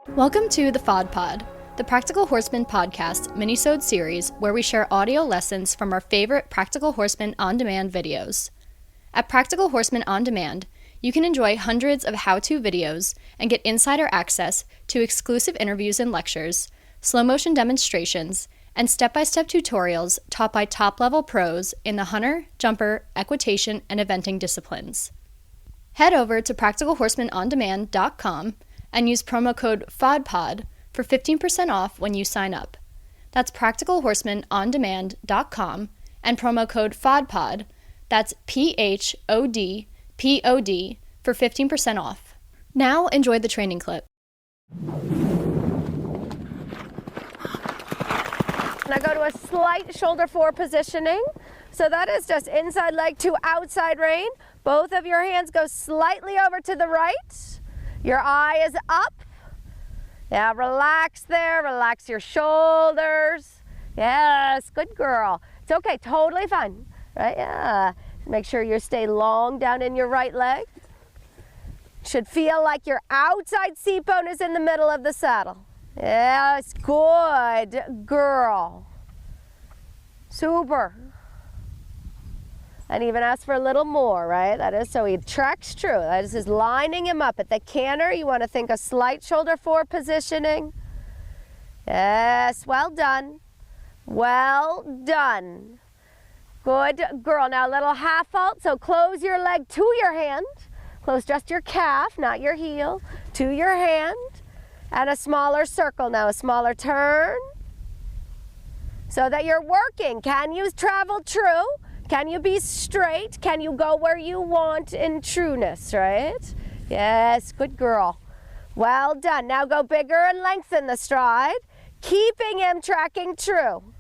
Welcome to the PHOD Pod, the Practical Horseman podcast minisode series where we share audio lessons from our favorite Practical Horseman on-demand videos. At Practical Horseman On Demand, you can enjoy hundreds of how-to videos and get insider access to exclusive interviews and lectures, slow-motion demonstrations, and step-by-step tutorials taught by top-level pros in the hunter, jumper, equitation, and eventing disciplines. Head over to practicalhorsemanondemand.com and use promo code PHOD Pod for 15% off when you sign up. That's practicalhorsemanondemand.com and promo code PHOD Pod, that's PHOD POD, for 15% off. Now enjoy the training clip. Now go to a slight shoulder forward positioning. So that is just inside leg to outside rein. Both of your hands go slightly over to the right. Your eye is up. Yeah, relax there, relax your shoulders. Yes, good girl. It's okay, totally fine, right? Yeah, make sure you stay long down in your right leg. Should feel like your outside seat bone is in the middle of the saddle. Yes, good girl. Super. And even ask for a little more, right? That is so he tracks true. That is just lining him up. At the canter, you want to think a slight shoulder forward positioning. Yes, well done. Well done. Good girl. Now a little half vault, so close your leg to your hand. Close just your calf, not your heel, to your hand. And a smaller circle now, a smaller turn. So that you're working. Can you travel true? Can you be straight? Can you go where you want in trueness, right? Yes, good girl. Well done. Now go bigger and lengthen the stride, keeping him tracking true.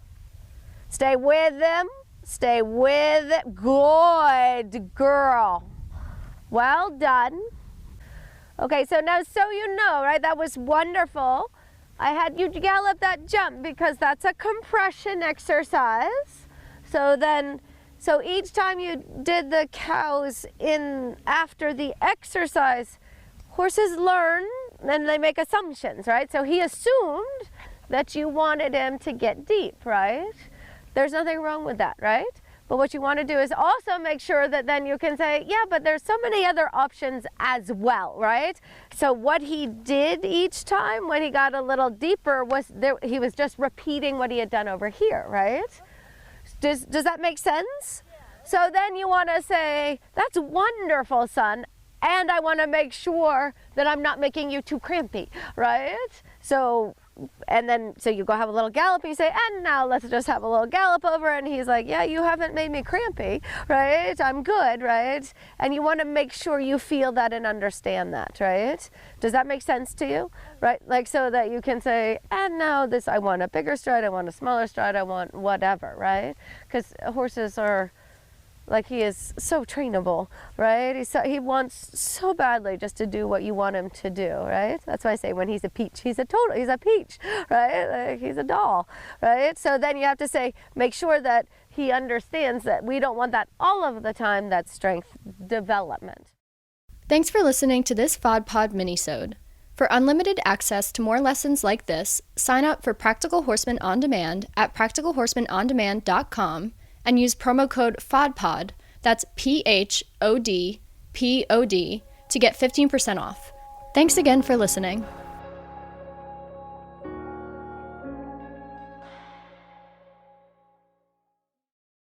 Stay with him. Stay with it. Good girl. Well done. Okay, so now so you know, right, that was wonderful. I had you gallop that jump because that's a compression exercise. So each time you did the cows in after the exercise, horses learn and they make assumptions, right? So he assumed that you wanted him to get deep, right? There's nothing wrong with that, right? But what you want to do is also make sure that then you can say, yeah, but there's so many other options as well, right? So what he did each time when he got a little deeper was he was just repeating what he had done over here, right? Does that make sense? So then you want to say, that's wonderful, son, and I want to make sure that I'm not making you too crampy, right? So you go have a little gallop, and you say, and now let's just have a little gallop over, and he's like, yeah, you haven't made me crampy, right? I'm good, right? And you want to make sure you feel that and understand that, right? Does that make sense to you? Right? Like so that you can say, and now this, I want a bigger stride, I want a smaller stride, I want whatever, right? Because horses are, like he is so trainable, right? He wants so badly just to do what you want him to do, right? That's why I say when he's a peach, he's a peach, right? Like he's a doll, right? So then you have to say, make sure that he understands that we don't want that all of the time, that's strength development. Thanks for listening to this PHOD Pod minisode. For unlimited access to more lessons like this, sign up for Practical Horseman On Demand at practicalhorsemanondemand.com and use promo code PHODPOD, that's PHOD POD, to get 15% off. Thanks again for listening.